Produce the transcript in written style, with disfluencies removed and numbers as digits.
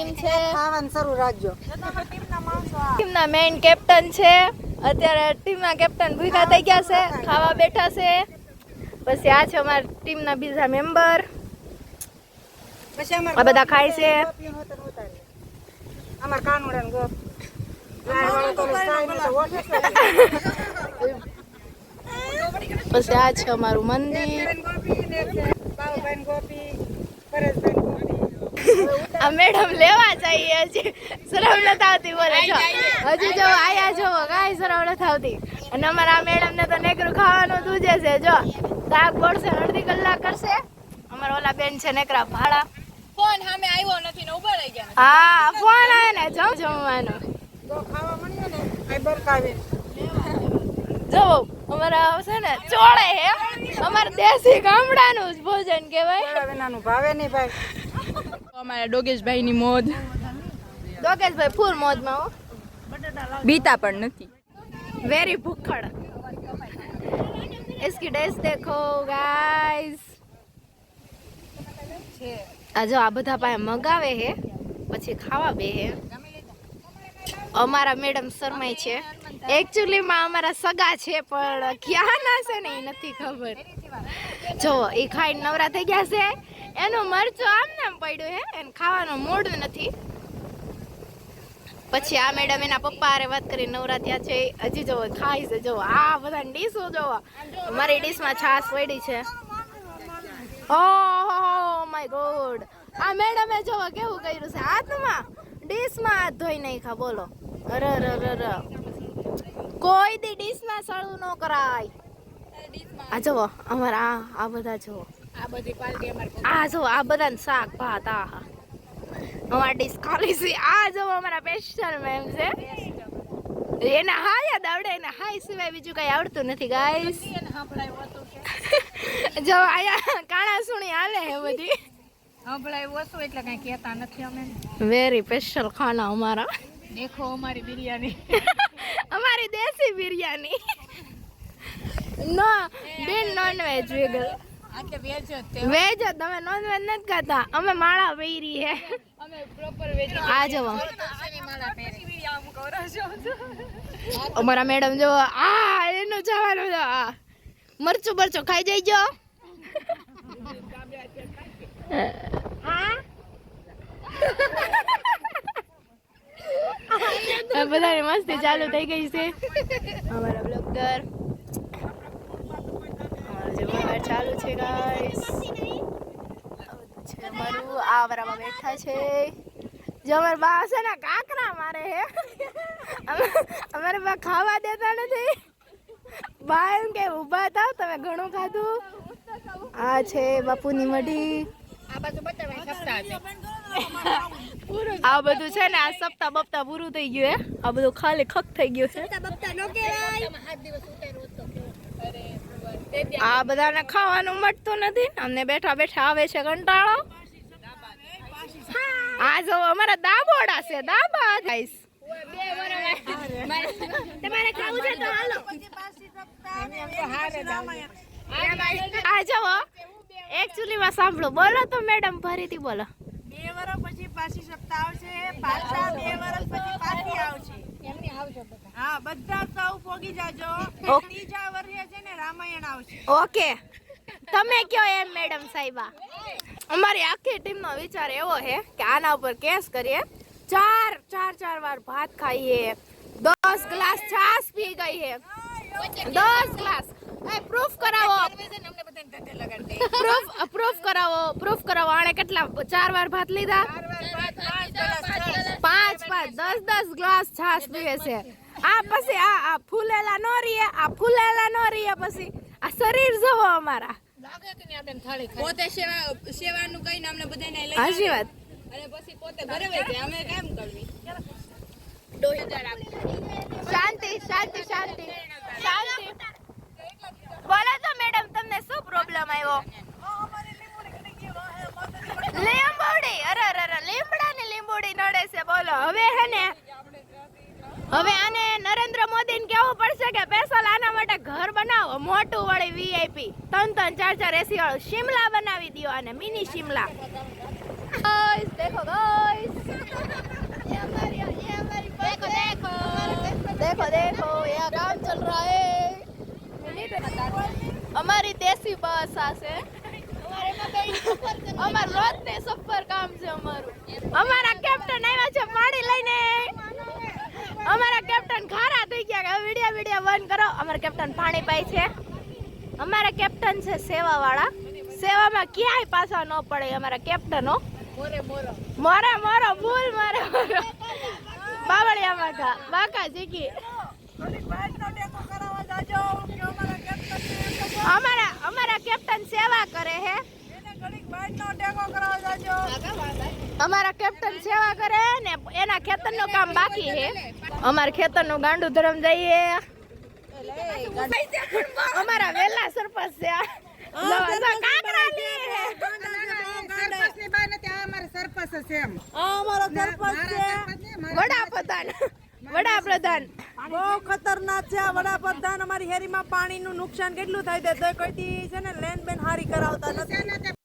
Team છે. ખાવાનું શરૂ રાખજો. ટીમના મેઇન કેપ્ટન છે. અત્યારે ટીમના કેપ્ટન ભૂખા થઈ ગયા છે, ખાવા બેઠા છે. પછી આ છે અમારા ટીમના બીજા મેમ્બર. આ બધા ખાય છે. અમાર કાનુડા ને ગોપ પછી આ છે અમારું મંદિર. આ મેડમ લેવા જઈએ હજી શરમ નથી આવતી બોલે છો. હજી જો આયા જો કાંઈ શરમ નથી આવતી. અને અમારા આ મેડમ ને તો નેકરું ખાવાનું દૂજે છે. જો શાક બોળશે અડધી કલાક કરશે. અમારા ઓલા બેન છે નેકરા ભાડા. ફોન સામે આવ્યો નથી ને ઉભા રહી ગયા. હા ફોન આવે ને જમવાનું ખાવા મળ્યો ને આ બરકાવે જો અમારા છે ને ચોળે હે અમારા દેશી ગામડાનું જ ભોજન કહેવાય. વિનાનું ભાવે નહીં ભાઈ. અમારા ડોગેશભાઈ ની મોજ. ડોગેશભાઈ ફૂલ મોજમાં હો. બીતા પણ નથી. વેરી ભૂખડ. इसकी ड्रेस देखो गाइस. આ જો આ બધા પાસે મગાવે હે પછી ખાવા બે હે. અમારા મેડમ શર્માય છે. એકચ્યુઅલી માં અમારા સગા છે પણ ક્યાં ના છે ને એ નથી ખબર. જો એ ખાઈને નવરા થઈ ગયા છે. એનું મરચું આમ નામ પડ્યું હે એને ખાવાનું મૂડ નથી. પછી આ મેડમ એના પપ્પા હારે વાત કરી નવરા થયા છે. હજી જો ખાય છે. જો આ બધા ડીશો જોવો. મારી ડીશમાં છાશ પડી છે. ઓહો માય ગોડ. આ મેડમે જોવો કેવું કર્યું છે હાથમાં ડીશમાં હાથ ધોઈ નાખ્યા. બોલો અરે કોઈ દી ડીશમાં સળું ન કરાય. આ જોવો અમારા આ બધા જોવો. આ બધી પાર્ટી અમારી આ જો આ બધા શાક ભાત. આહા અમારી ડીશ ખાલી છે. આ જો અમારા સ્પેશિયલ મેમ છે. એને હાય જ આવડે. એને હાય સિવાય બીજું કઈ આવડતું નથી ગાઈસ. જો આયા કાણા સુણી હાલે હે બધી. સંભળાયું હતું એટલે કઈ કહેતા નથી અમે. વેરી સ્પેશિયલ ખાના અમારા. દેખો અમારી બિરયાની. અમારી દેશી બિરયાની. નો બિન નોન વેજ વેગલ. આટલે વેજ જ તે. વેજ જ. તમે નોન વેજ નથી ખાતા. અમે માળા પહેરી હે. અમે પ્રોપર વેજ. આ જોવો માળા પહેરી આમ કરો છો. અમારા મેડમ જો આ એનું જવાનું જો આ મરચું બરચું ખાઈ જઈજો. બધાની મસ્તી ચાલુ થઈ ગઈ છે. અમારા બ્લોગર અમારા ચાલુ છે ગાઈસ. અમારું આ બરાબર બેઠા છે. જો અમારા બા છે ને કાકરા મારે હે. અમારે બા ખાવા દેતા નથી. બા એમ કે ઊભા થાવ તમે ઘણું ખાધું. આ છે બાપુની મઢી. આ બાજુ બતાવાય સપ્તાહ છે. આ બધું છે ને આ સપ્તાહ બપ્તા પૂરું થઈ ગયું હે. આ બધું ખાલી ખક થઈ ગયું છે. આ બધાને ખાવાનું મળતું નથી. અમને બેઠા બેઠા આવે છે કંટાળો. આ જો અમારા દાબોડા છે. દાબા ગાઈસ. તમારે ખાવું છે તો હાલો. આ જવો એકચ્યુઅલી માં સાંભળો. બોલો તો મેડમ ફરીથી બોલો. 2 વર્ષ પછી પાછી સપ્તાહ આવશે. પાછા 2 વર્ષ પછી પાછી આવશે. એમની આવજો બધા. હા બધા સૌ પોગી જાજો. ત્રીજા વર્ષે છે ને રામાયણ આવશે. ઓકે તમે કયો એમ મેડમ સાહેબા. અમારી આખી ટીમનો વિચાર એવો છે કે આના ઉપર કેસ કરીએ. ચાર વાર ભાત ખાઈએ. 10 ગ્લાસ છાશ પી ગઈ છે. 10 ગ્લાસ. પ્રૂફ કરાવો. પ્રૂફ કરાવો. આણે કેટલા 4 વાર ભાત લીધા. 5 10 ગ્લાસ છાશ પીવે છે. આ પછી આ ફૂલેલા નો રીએ. આ ફૂલેલા નો રીએ. પછી આ શરીર જોવો અમારા. પોતે સેવાનું કહીને અમને બધાને લઈ હાચી વાત. અને પછી પોતે ઘરે વહી જાય. અમે કેમ કરવી? શાંતિ. બોલો તો મેડમ તમને શું પ્રોબ્લેમ આવ્યો? લીંબોડી. અરે લીમડાની લીંબોડી નડે છે. બોલો હવે હે ને હવે આને નરેન્દ્ર મોદીને કહેવું પડશે કે સ્પેશિયલ આના માટે ઘર બનાવો મોટું વાળી VIP 3 4 AC વાળું શિમલા બનાવી દો. આને મિની શિમલા. गाइस देखो गाइस देखो देखो यहाँ काम चल रहा है हमारी देसी बस आसे અમાર રોજ ને સફર કામ છે અમારું અમારા કેપ્ટન આવ્યા છે પાણી લઈને અમારા કેપ્ટન ખારા થઈ ગયા કે વિડિયા બંધ કરો અમારા કેપ્ટન પાણી પાય છે અમારા કેપ્ટન છે સેવા વાળા સેવામાં ક્યાંય પાછા ન પડે અમારા કેપ્ટનો મોરે મોરો ફૂલ મારે બાવળિયામાં ઘા બાકા જીકી અમારા કેપ્ટન સેવા કરે હે અમારા કેપ્ટન સેવા કરે ને એના ખેતરનું કામ બાકી હે અમારા ખેતરનું ગાંડું ધરમ જઈએ અમારા વેલા સરપંચ છે વડાપ્રધાન બહુ ખતરનાક છે આ વડાપ્રધાન અમારી હેરીમાં પાણીનું નુકસાન કેટલું થાય છે તો કોઈ દી છે ને લેન બેન હારી કરાવતા નથી